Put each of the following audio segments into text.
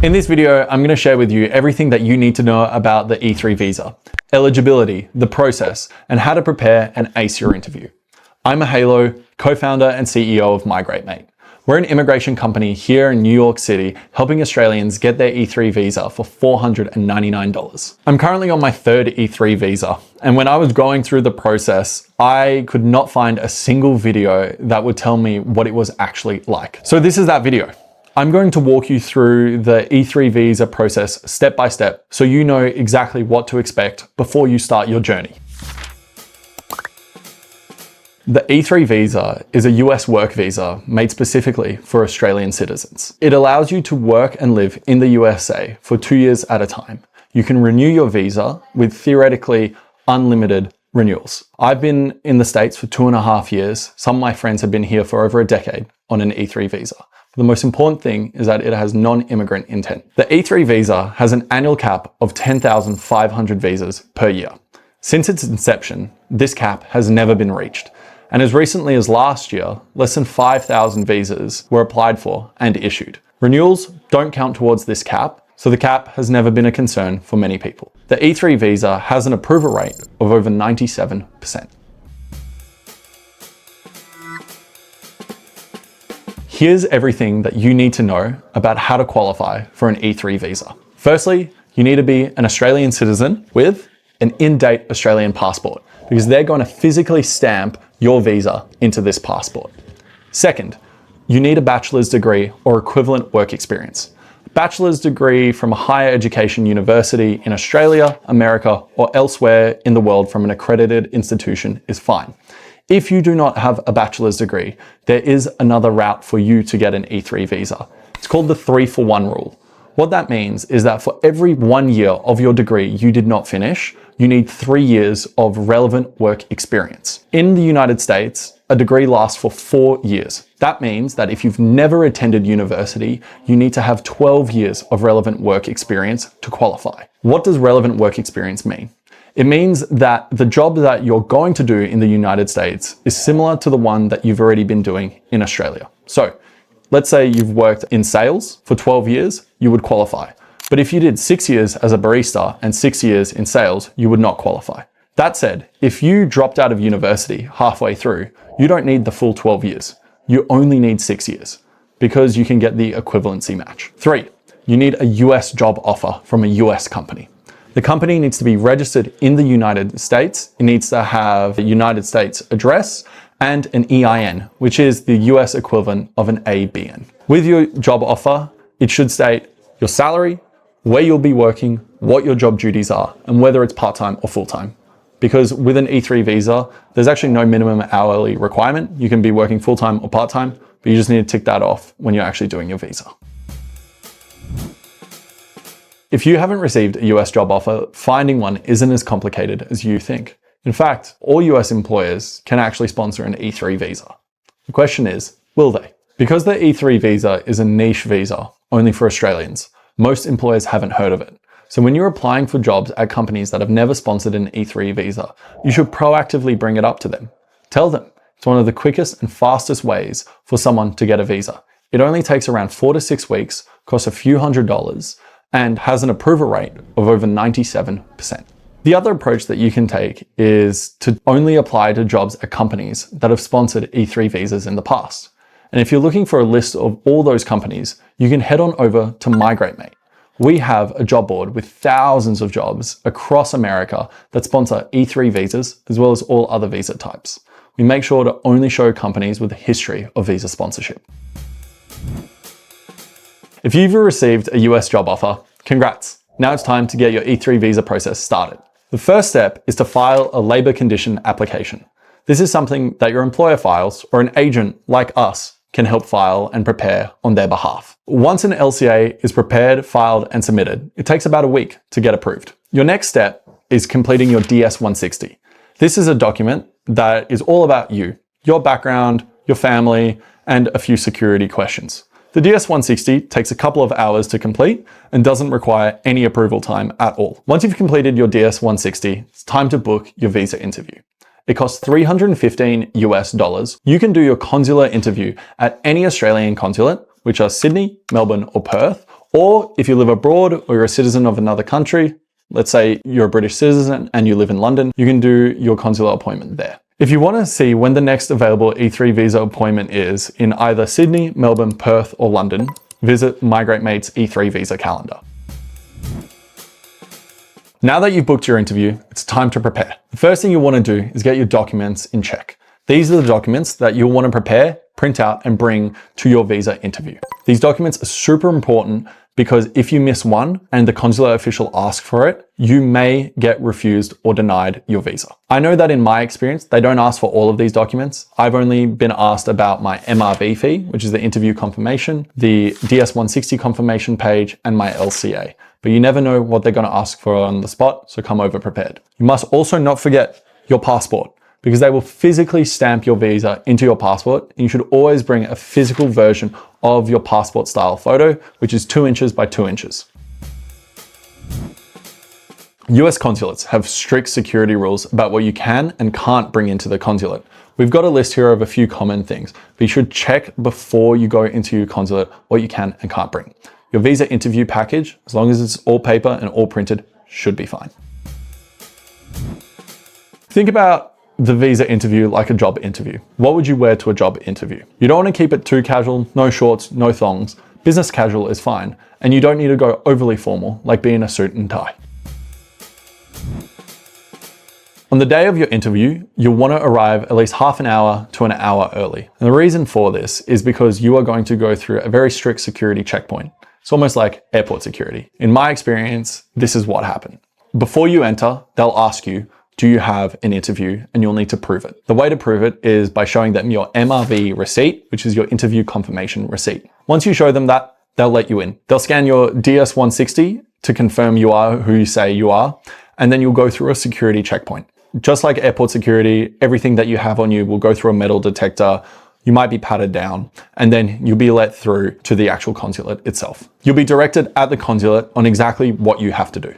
In this video, I'm going to share with you everything that you need to know about the E-3 visa, eligibility, the process, and how to prepare and ace your interview. I'm Halo, co-founder and CEO of Migrate Mate. We're an immigration company here in New York City, helping Australians get their E-3 visa for $499. I'm currently on my third E-3 visa, and when I was going through the process, I could not find a single video that would tell me what it was actually like. So this is that video. I'm going to walk you through the E-3 visa process step by step so you know exactly what to expect before you start your journey. The E-3 visa is a US work visa made specifically for Australian citizens. It allows you to work and live in the USA for 2 years at a time. You can renew your visa with theoretically unlimited renewals. I've been in the States for 2.5 years. Some of my friends have been here for over a decade on an E-3 visa. The most important thing is that it has non-immigrant intent. The E-3 visa has an annual cap of 10,500 visas per year. Since its inception, this cap has never been reached. And as recently as last year, less than 5,000 visas were applied for and issued. Renewals don't count towards this cap, so the cap has never been a concern for many people. The E-3 visa has an approval rate of over 97%. Here's everything that you need to know about how to qualify for an E-3 visa. Firstly, you need to be an Australian citizen with an in-date Australian passport, because they're going to physically stamp your visa into this passport. Second, you need a bachelor's degree or equivalent work experience. A bachelor's degree from a higher education university in Australia, America, or elsewhere in the world from an accredited institution is fine. If you do not have a bachelor's degree, there is another route for you to get an E-3 visa. It's called the 3-for-1 rule. What that means is that for every 1 year of your degree you did not finish, you need 3 years of relevant work experience. In the United States, a degree lasts for 4 years. That means that if you've never attended university, you need to have 12 years of relevant work experience to qualify. What does relevant work experience mean? It means that the job that you're going to do in the United States is similar to the one that you've already been doing in Australia. So let's say you've worked in sales for 12 years, you would qualify. But if you did 6 years as a barista and 6 years in sales, you would not qualify. That said, if you dropped out of university halfway through, you don't need the full 12 years. You only need 6 years because you can get the equivalency match. 3, you need a US job offer from a US company. The company needs to be registered in the United States. It needs to have a United States address and an EIN, which is the US equivalent of an ABN. With your job offer, it should state your salary, where you'll be working, what your job duties are, and whether it's part-time or full-time. Because with an E-3 visa, there's actually no minimum hourly requirement. You can be working full-time or part-time, but you just need to tick that off when you're actually doing your visa. If you haven't received a US job offer, finding one isn't as complicated as you think. In fact, all US employers can actually sponsor an E-3 visa. The question is, will they? Because the E-3 visa is a niche visa, only for Australians, most employers haven't heard of it. So when you're applying for jobs at companies that have never sponsored an E-3 visa, you should proactively bring it up to them. Tell them it's one of the quickest and fastest ways for someone to get a visa. It only takes around 4 to 6 weeks, costs a few $100s, and has an approval rate of over 97%. The other approach that you can take is to only apply to jobs at companies that have sponsored E-3 visas in the past. And if you're looking for a list of all those companies, you can head on over to Migrate Mate. We have a job board with thousands of jobs across America that sponsor E-3 visas, as well as all other visa types. We make sure to only show companies with a history of visa sponsorship. If you've received a US job offer, congrats. Now it's time to get your E-3 visa process started. The first step is to file a labor condition application. This is something that your employer files, or an agent like us can help file and prepare on their behalf. Once an LCA is prepared, filed, and submitted, it takes about a week to get approved. Your next step is completing your DS-160. This is a document that is all about you, your background, your family, and a few security questions. The DS-160 takes a couple of hours to complete and doesn't require any approval time at all. Once you've completed your DS-160, it's time to book your visa interview. It costs $315 US. You can do your consular interview at any Australian consulate, which are Sydney, Melbourne, or Perth, Or if you live abroad or you're a citizen of another country, let's say you're a British citizen and you live in London, you can do your consular appointment there. If you want to see when the next available E3 visa appointment is in either Sydney, Melbourne, Perth, or London, visit Migrate Mate's E3 visa calendar. Now that you've booked your interview, it's time to prepare. The first thing you want to do is get your documents in check. These are the documents that you'll want to prepare, print out, and bring to your visa interview. These documents are super important because if you miss one and the consular official asks for it, you may get refused or denied your visa. I know that in my experience, they don't ask for all of these documents. I've only been asked about my MRV fee, which is the interview confirmation, the DS-160 confirmation page, and my LCA. But you never know what they're going to ask for on the spot, so come over prepared. You must also not forget your passport, because they will physically stamp your visa into your passport, and you should always bring a physical version of your passport style photo, which is 2 inches by 2 inches. US consulates have strict security rules about what you can and can't bring into the consulate. We've got a list here of a few common things, but you should check before you go into your consulate what you can and can't bring. Your visa interview package, as long as it's all paper and all printed, should be fine. Think about the visa interview like a job interview. What would you wear to a job interview? You don't want to keep it too casual, no shorts, no thongs. Business casual is fine, and you don't need to go overly formal, like being a suit and tie. On the day of your interview, you'll want to arrive at least half an hour to an hour early. And the reason for this is because you are going to go through a very strict security checkpoint. It's almost like airport security. In my experience, this is what happened. Before you enter, they'll ask you, do you have an interview? And you'll need to prove it. The way to prove it is by showing them your MRV receipt, which is your interview confirmation receipt. Once you show them that, they'll let you in. They'll scan your DS-160 to confirm you are who you say you are, and then you'll go through a security checkpoint. Just like airport security, everything that you have on you will go through a metal detector. You might be patted down, and then you'll be let through to the actual consulate itself. You'll be directed at the consulate on exactly what you have to do.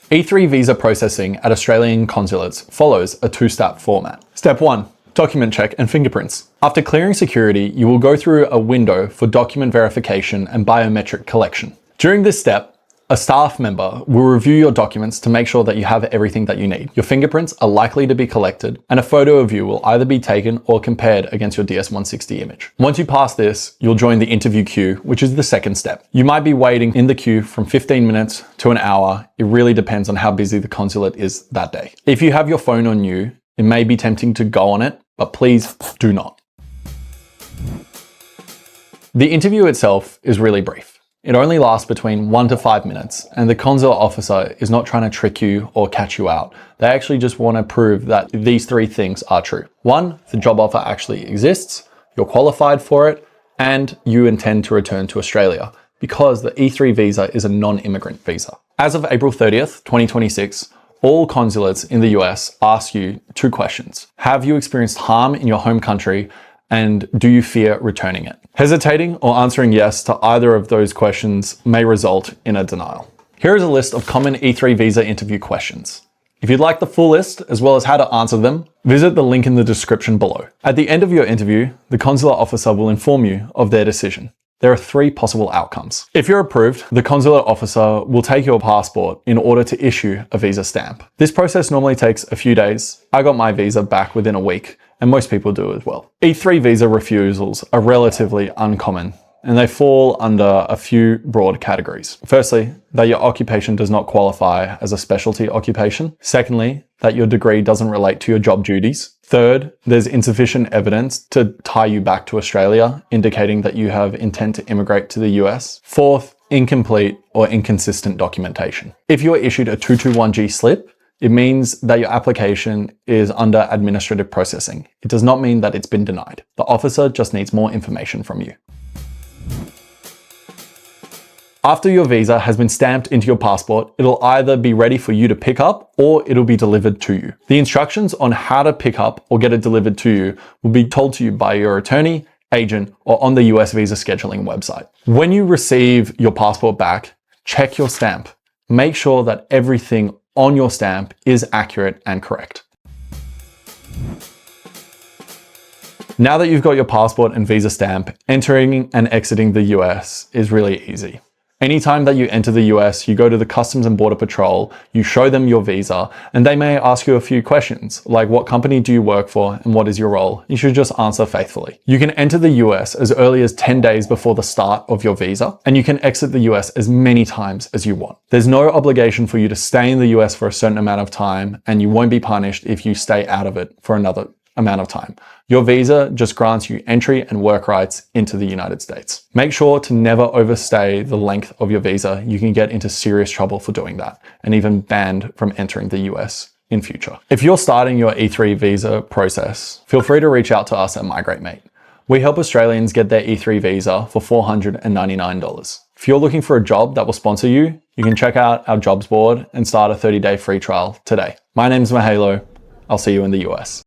E3 visa processing at Australian consulates follows a two-step format. Step 1, document check and fingerprints. After clearing security, you will go through a window for document verification and biometric collection. During this step, a staff member will review your documents to make sure that you have everything that you need. Your fingerprints are likely to be collected, and a photo of you will either be taken or compared against your DS-160 image. Once you pass this, you'll join the interview queue, which is the second step. You might be waiting in the queue from 15 minutes to an hour. It really depends on how busy the consulate is that day. If you have your phone on you, it may be tempting to go on it, but please do not. The interview itself is really brief. It only lasts between 1 to 5 minutes, and the consular officer is not trying to trick you or catch you out. They actually just want to prove that these 3 things are true. 1, the job offer actually exists, you're qualified for it, and you intend to return to Australia, because the E3 visa is a non-immigrant visa. As of April 30th, 2026, all consulates in the US ask you 2 questions. Have you experienced harm in your home country? And do you fear returning it? Hesitating or answering yes to either of those questions may result in a denial. Here is a list of common E3 visa interview questions. If you'd like the full list, as well as how to answer them, visit the link in the description below. At the end of your interview, the consular officer will inform you of their decision. There are 3 possible outcomes. If you're approved, the consular officer will take your passport in order to issue a visa stamp. This process normally takes a few days. I got my visa back within a week, and most people do as well. E3 visa refusals are relatively uncommon, and they fall under a few broad categories. Firstly, that your occupation does not qualify as a specialty occupation. Secondly, that your degree doesn't relate to your job duties. Third, there's insufficient evidence to tie you back to Australia, indicating that you have intent to immigrate to the US. Fourth, incomplete or inconsistent documentation. If you are issued a 221G slip, it means that your application is under administrative processing. It does not mean that it's been denied. The officer just needs more information from you. After your visa has been stamped into your passport, it'll either be ready for you to pick up or it'll be delivered to you. The instructions on how to pick up or get it delivered to you will be told to you by your attorney, agent, or on the US visa scheduling website. When you receive your passport back, check your stamp. Make sure that everything on your stamp is accurate and correct. Now that you've got your passport and visa stamp, entering and exiting the US is really easy. Anytime that you enter the US, you go to the Customs and Border Patrol, you show them your visa, and they may ask you a few questions, like what company do you work for and what is your role? You should just answer faithfully. You can enter the US as early as 10 days before the start of your visa, and you can exit the US as many times as you want. There's no obligation for you to stay in the US for a certain amount of time, and you won't be punished if you stay out of it for another amount of time. Your visa just grants you entry and work rights into the United States. Make sure to never overstay the length of your visa. You can get into serious trouble for doing that and even banned from entering the US in future. If you're starting your E3 visa process, feel free to reach out to us at Migrate Mate. We help Australians get their E3 visa for $499. If you're looking for a job that will sponsor you, you can check out our jobs board and start a 30-day free trial today. My name's Mahalo. I'll see you in the US.